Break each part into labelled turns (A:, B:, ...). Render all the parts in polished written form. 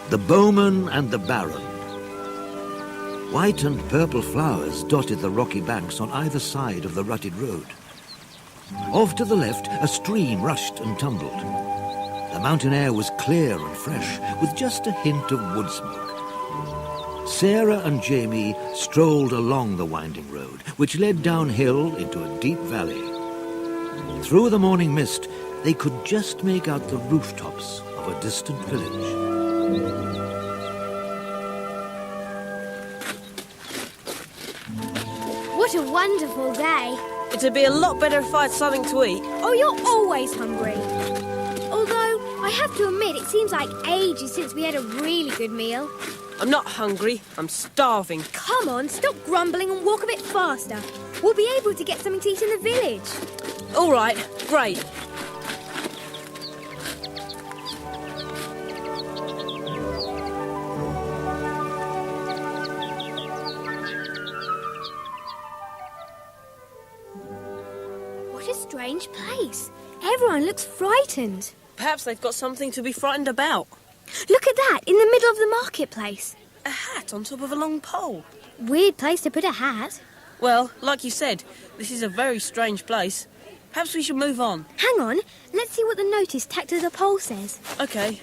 A: The Bowman and the Baron. White and purple flowers dotted the rocky banks on either side of the rutted road. Off to the left, a stream rushed and tumbled. The mountain air was clear and fresh, with just a hint of wood smoke. Sarah and Jamie strolled along the winding road, which led downhill into a deep valley. Through the morning mist, they could just make out the rooftops of a distant village.
B: What a wonderful day.
C: It'd be a lot better if I had something to eat.
B: Oh, you're always hungry. Although, I have to admit, it seems like ages since we had a really good meal.
C: I'm not hungry, I'm starving.
B: Come on, stop grumbling and walk a bit faster. We'll be able to get something to eat in the village.
C: All right, great.
B: What a strange place. Everyone looks frightened.
C: Perhaps they've got something to be frightened about.
B: Look at that, in the middle of the marketplace.
C: A hat on top of a long pole.
B: Weird place to put a hat.
C: Well, like you said, this is a very strange place. Perhaps we should move on.
B: Hang on, let's see what the notice tacked to the pole says.
C: OK.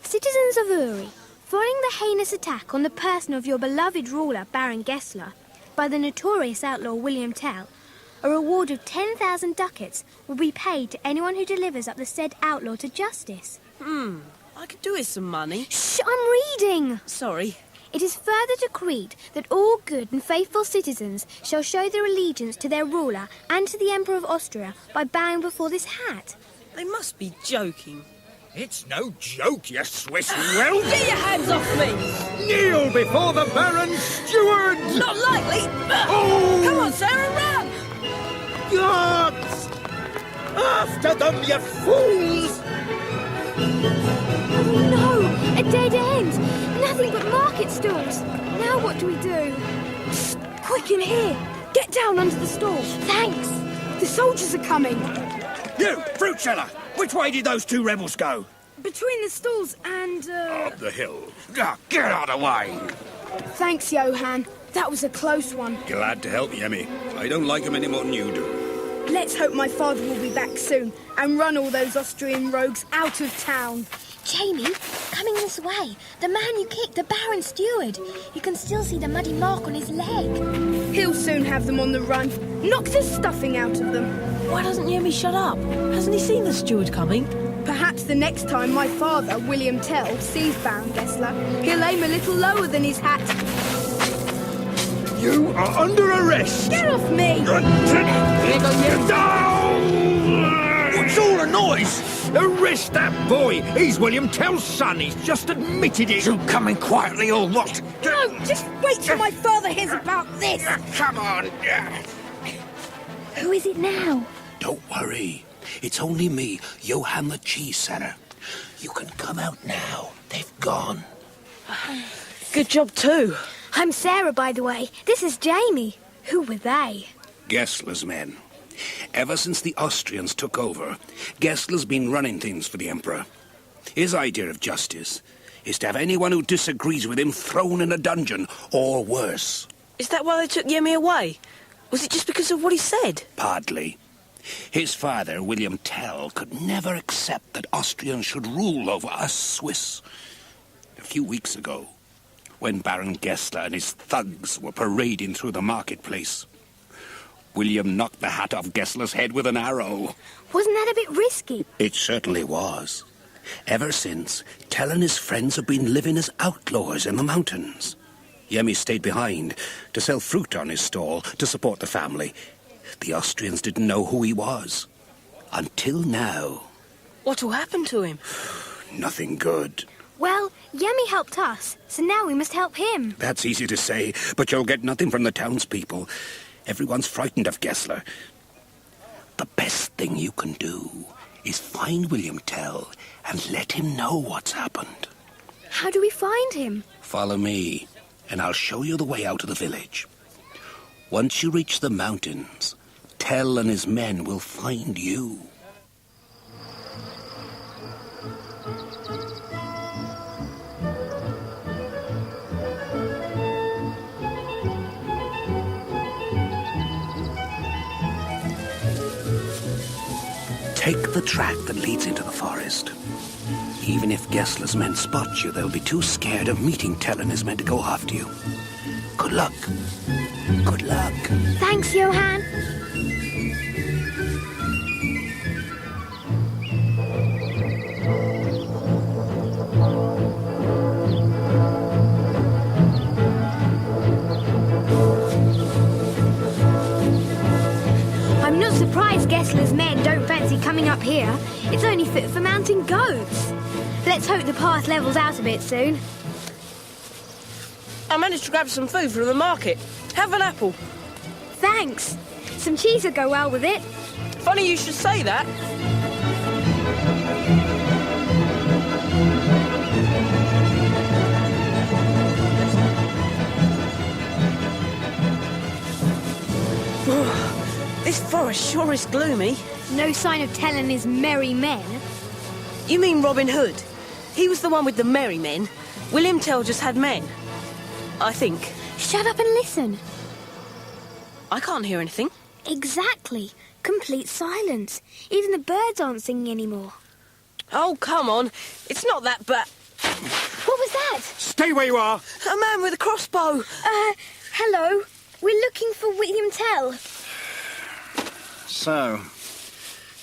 B: Citizens of Uri, following the heinous attack on the person of your beloved ruler, Baron Gessler, by the notorious outlaw Guillaume Tell, a reward of 10,000 ducats will be paid to anyone who delivers up the said outlaw to justice.
C: I could do with some money.
B: Shh, I'm reading!
C: Sorry.
B: It is further decreed that all good and faithful citizens shall show their allegiance to their ruler and to the Emperor of Austria by bowing before this hat.
C: They must be joking.
D: It's no joke, you Swiss whelp!
C: Get your hands off me!
D: Kneel before the Baron's steward!
C: Not likely!
D: Oh!
C: Come on, Sarah, run!
D: Guards! After them, you fools!
B: Oh no! A dead end! Nothing but market stalls! Now what do we do? Psst, quick in here! Get down under the stalls! Thanks! The soldiers are coming!
D: You, fruit seller! Which way did those two rebels go?
B: Between the stalls and,
D: Up the hill. Ah, get out of the way!
B: Thanks, Johann. That was a close one.
D: Glad to help, Yemi. I don't like him any more than you do.
E: Let's hope my father will be back soon and run all those Austrian rogues out of town.
B: Jamie, coming this way. The man you kicked, the Baron's steward. You can still see the muddy mark on his leg.
E: He'll soon have them on the run. Knock the stuffing out of them.
C: Why doesn't Yemi shut up? Hasn't he seen the steward coming?
E: Perhaps the next time my father, Guillaume Tell, sees Baron Gessler, he'll aim a little lower than his hat.
D: You are under arrest!
E: Get off me!
D: What's all the noise? Arrest that boy! He's Guillaume Tell's son. He's just admitted it. You coming quietly or what?
E: No, just wait till my father hears about this.
D: Come on.
B: Who is it now?
F: Don't worry. It's only me, Johann the cheese seller. You can come out now. They've gone.
C: Good job too.
B: I'm Sarah, by the way. This is Jamie. Who were they?
F: Gessler's men. Ever since the Austrians took over, Gessler's been running things for the Emperor. His idea of justice is to have anyone who disagrees with him thrown in a dungeon, or worse.
C: Is that why they took Yemi away? Was it just because of what he said?
F: Partly. His father, Guillaume Tell, could never accept that Austrians should rule over us Swiss. A few weeks ago, when Baron Gessler and his thugs were parading through the marketplace, William knocked the hat off Gessler's head with an arrow.
B: Wasn't that a bit risky?
F: It certainly was. Ever since, Tell and his friends have been living as outlaws in the mountains. Yemi stayed behind to sell fruit on his stall to support the family. The Austrians didn't know who he was. Until now.
C: What will happen to him?
F: Nothing good.
B: Well, Yemi helped us, so now we must help him.
F: That's easy to say, but you'll get nothing from the townspeople. Everyone's frightened of Gessler. The best thing you can do is find Guillaume Tell and let him know what's happened.
B: How do we find him?
F: Follow me, and I'll show you the way out of the village. Once you reach the mountains, Tell and his men will find you. Take the track that leads into the forest. Even if Gessler's men spot you, they'll be too scared of meeting Tell and his men to go after you. Good luck. Good luck.
B: Thanks, Johann. I'm not surprised Gessler's men don't fancy coming up here. It's only fit for mountain goats. Let's hope the path levels out a bit soon.
C: I managed to grab some food from the market. Have an apple.
B: Thanks. Some cheese would go well with it.
C: Funny you should say that. This forest sure is gloomy.
B: No sign of Tell and his merry men.
C: You mean Robin Hood? He was the one with the merry men. William Tell just had men. I think.
B: Shut up and listen.
C: I can't hear anything.
B: Exactly. Complete silence. Even the birds aren't singing anymore.
C: Oh, come on. It's not that bad.
B: What was that?
D: Stay where you are.
C: A man with a crossbow.
B: Hello. We're looking for William Tell.
D: So,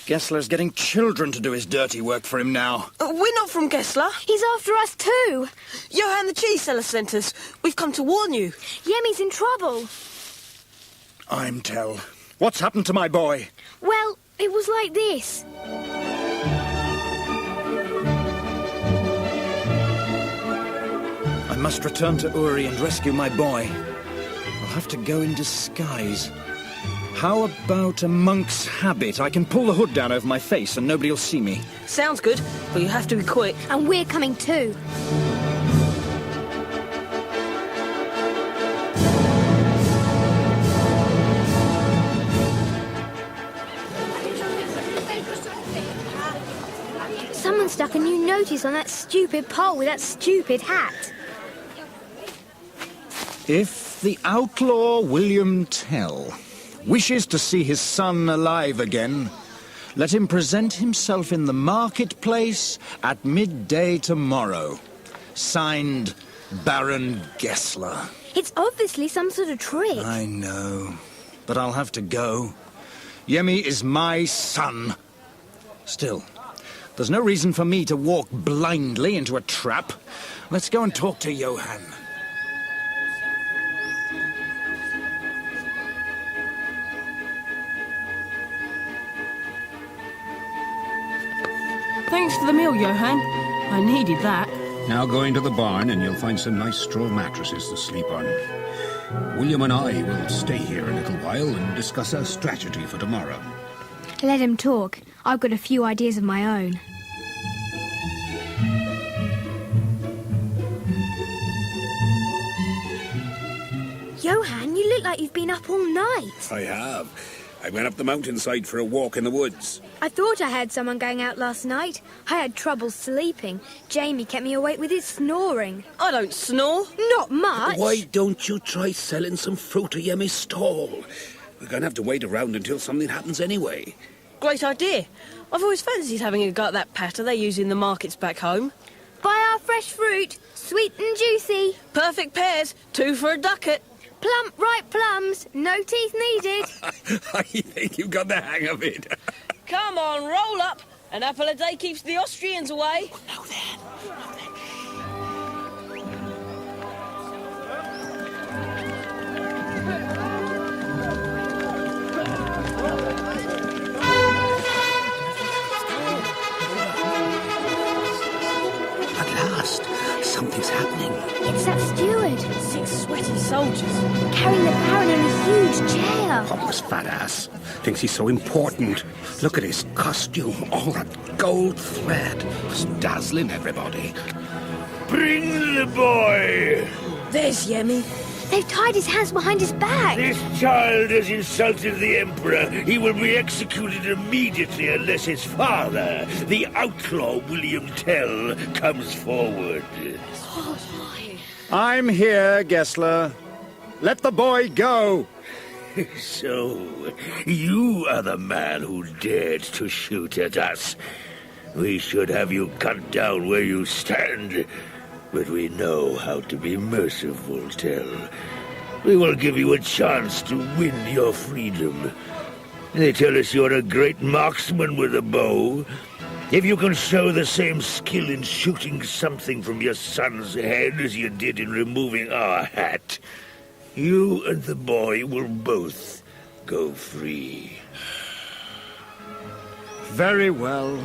D: Gessler's getting children to do his dirty work for him now.
C: We're not from Gessler.
B: He's after us too.
C: Johann the cheese seller sent us. We've come to warn you.
B: Yemi's in trouble.
D: I'm Tell. What's happened to my boy?
B: Well, it was like this.
D: I must return to Uri and rescue my boy. I'll have to go in disguise. How about a monk's habit? I can pull the hood down over my face and nobody'll see me.
C: Sounds good, but you have to be quick.
B: And we're coming too. Someone stuck a new notice on that stupid pole with that stupid hat.
D: If the outlaw William Tell wishes to see his son alive again, let him present himself in the marketplace at midday tomorrow. Signed, Baron Gessler.
B: It's obviously some sort of trick.
D: I know, but I'll have to go. Yemi is my son. Still, there's no reason for me to walk blindly into a trap. Let's go and talk to Johann.
C: Thanks for the meal, Johann. I needed that.
F: Now go into the barn and you'll find some nice straw mattresses to sleep on. William and I will stay here a little while and discuss our strategy for tomorrow.
B: Let him talk. I've got a few ideas of my own. Johann, you look like you've been up all night.
F: I have. I went up the mountainside for a walk in the woods.
B: I thought I heard someone going out last night. I had trouble sleeping. Jamie kept me awake with his snoring.
C: I don't snore.
B: Not much.
F: Why don't you try selling some fruit at Yemi's stall? We're going to have to wait around until something happens anyway.
C: Great idea. I've always fancied having a go at that patter they use in the markets back home.
B: Buy our fresh fruit, sweet and juicy.
C: Perfect pears, 2 for a ducat.
B: Plump, ripe plums, no teeth needed.
F: I think you got the hang of it.
C: Come on, roll up. An apple a day keeps the Austrians away.
F: Now then. At last, something's happening.
B: It's that steward.
C: 6 sweaty soldiers.
B: Carrying the Baron in a huge chair.
F: Pompous fat ass. Thinks he's so important. Look at his costume. All that gold thread. It's dazzling everybody.
G: Bring the boy!
C: There's Yemi.
B: They've tied his hands behind his back.
G: This child has insulted the Emperor. He will be executed immediately unless his father, the outlaw William Tell, comes forward.
D: I'm here, Gessler. Let the boy go.
G: So, you are the man who dared to shoot at us. We should have you cut down where you stand, but we know how to be merciful, Tell. We will give you a chance to win your freedom. They tell us you're a great marksman with a bow. If you can show the same skill in shooting something from your son's head as you did in removing our hat, you and the boy will both go free.
D: Very well.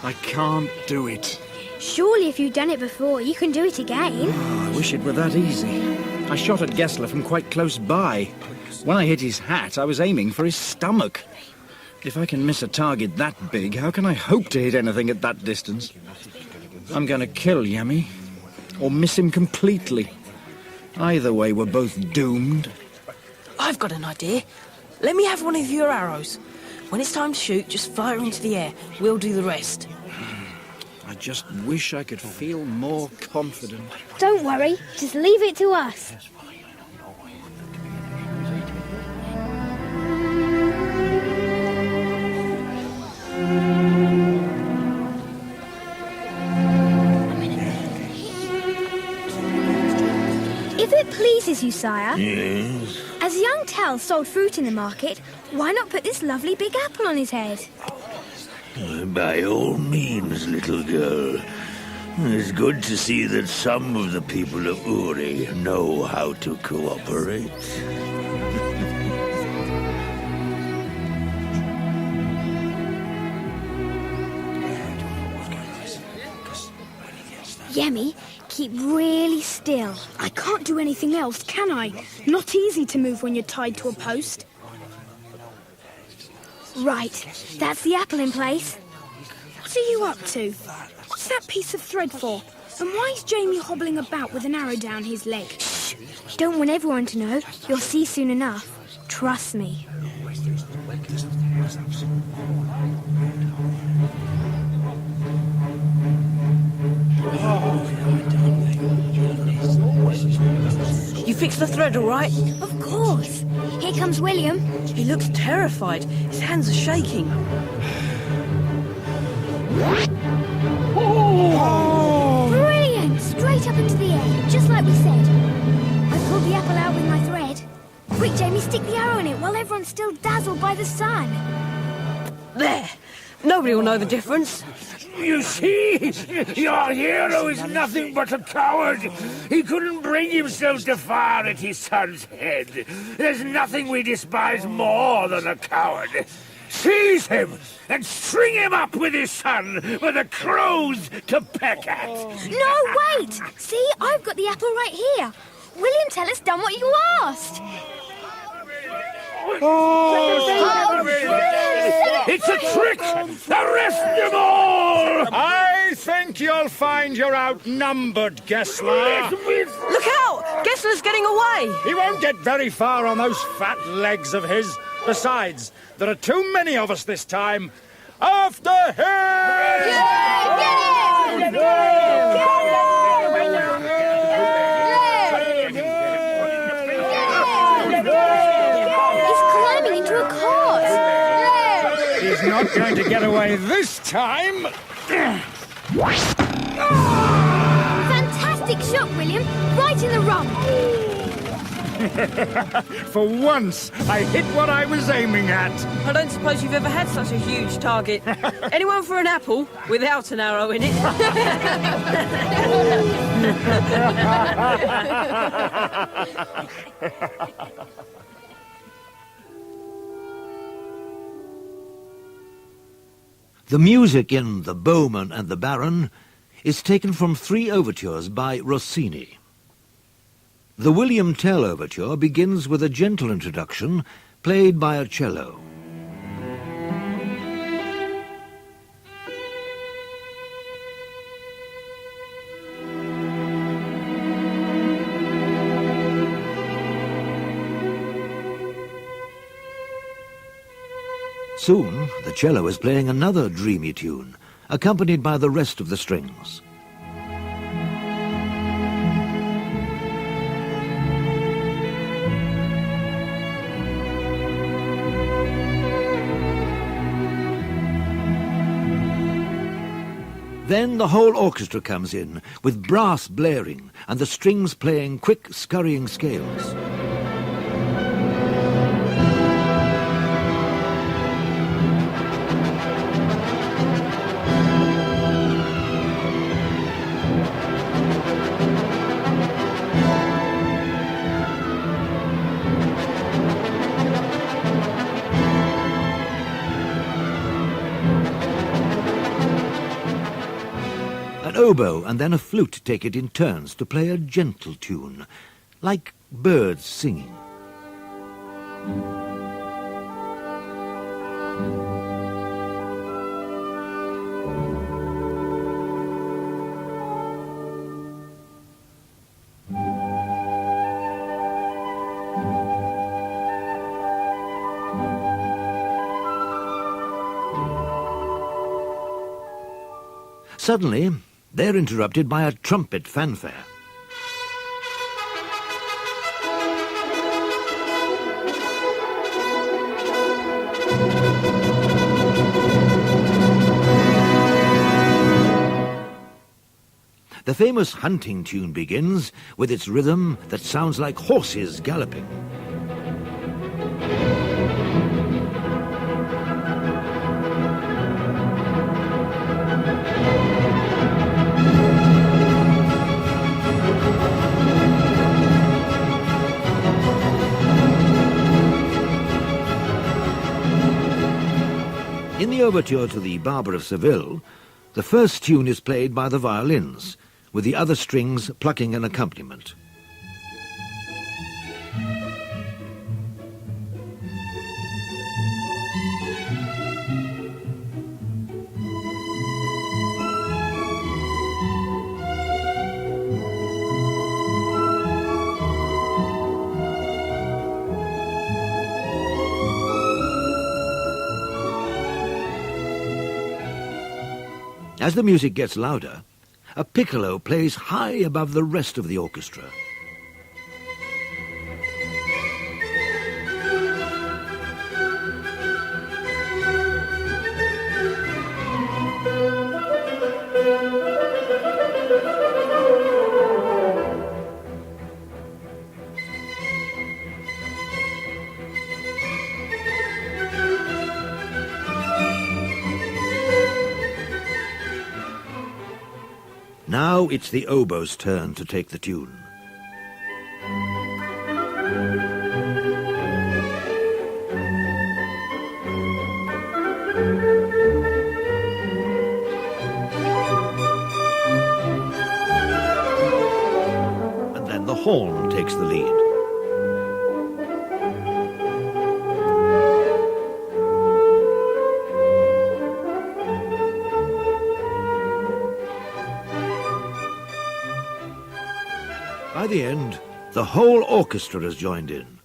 D: I can't do it.
B: Surely if you've done it before, you can do it again.
D: I wish it were that easy. I shot at Gessler from quite close by. When I hit his hat, I was aiming for his stomach. If I can miss a target that big, how can I hope to hit anything at that distance? I'm going to kill Yemi, or miss him completely. Either way, we're both doomed.
C: I've got an idea. Let me have one of your arrows. When it's time to shoot, just fire into the air. We'll do the rest.
D: I just wish I could feel more confident.
B: Don't worry, just leave it to us. If it pleases you, sire.
G: Yes?
B: As young Tell sold fruit in the market, why not put this lovely big apple on his head?
G: By all means, little girl. It's good to see that some of the people of Uri know how to cooperate.
B: Yemi, keep really still.
E: I can't do anything else, can I? Not easy to move when you're tied to a post.
B: Right, that's the apple in place.
E: What are you up to? What's that piece of thread for? And why is Jamie hobbling about with an arrow down his leg?
B: Shh! Don't want everyone to know. You'll see soon enough. Trust me.
C: You fixed the thread, all right?
B: Of course. Here comes William.
C: He looks terrified. His hands are shaking.
B: Brilliant! Straight up into the air, just like we said. I pulled the apple out with my thread. Quick, Jamie, stick the arrow in it while everyone's still dazzled by the sun.
C: There. Nobody will know the difference.
G: You see? Your hero is nothing but a coward. He couldn't bring himself to fire at his son's head. There's nothing we despise more than a coward. Seize him and string him up with his son for the crows to peck at.
B: No, wait! See, I've got the apple right here. William Tell has done what you asked.
G: It's a trick! Arrest them all!
D: I think you'll find you're outnumbered, Gessler.
C: Look out! Gessler's getting away!
D: He won't get very far on those fat legs of his. Besides, there are too many of us this time. After him!
B: He's climbing into a cart.
D: He's not going to get away this time.
B: Fantastic shot, William. Right in the rump.
D: For once, I hit what I was aiming at.
C: I don't suppose you've ever had such a huge target. Anyone for an apple without an arrow in it?
A: The music in The Bowman and the Baron is taken from 3 overtures by Rossini. The William Tell overture begins with a gentle introduction played by a cello. Soon, the cello is playing another dreamy tune, accompanied by the rest of the strings. Then the whole orchestra comes in, with brass blaring and the strings playing quick, scurrying scales. An oboe and then a flute take it in turns to play a gentle tune, like birds singing. Suddenly, they're interrupted by a trumpet fanfare. The famous hunting tune begins with its rhythm that sounds like horses galloping. In the overture to the Barber of Seville, the first tune is played by the violins, with the other strings plucking an accompaniment. As the music gets louder, a piccolo plays high above the rest of the orchestra. Now it's the oboe's turn to take the tune. And then the horn takes the lead. By the end, the whole orchestra has joined in.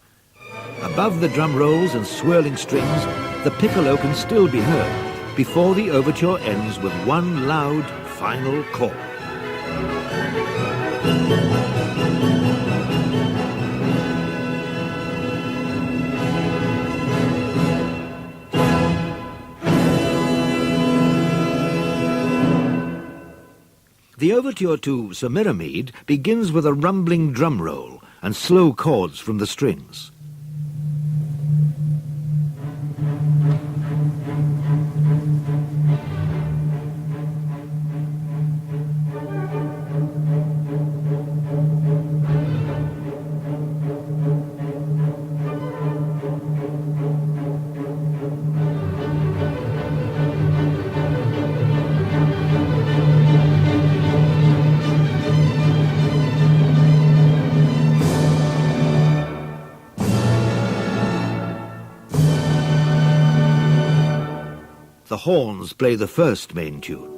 A: Above the drum rolls and swirling strings, the piccolo can still be heard before the overture ends with one loud final call. The overture to Semiramide begins with a rumbling drum roll and slow chords from the strings. The horns play the first main tune.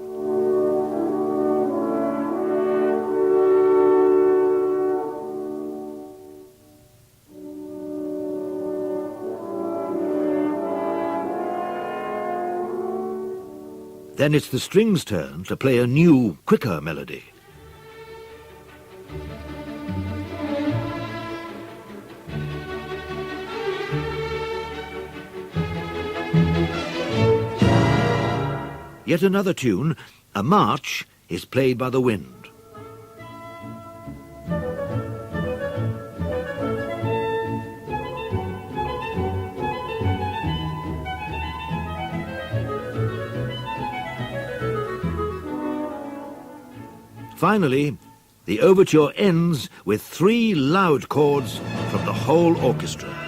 A: Then it's the strings' turn to play a new, quicker melody. Yet another tune, a march, is played by the wind. Finally, the overture ends with 3 loud chords from the whole orchestra.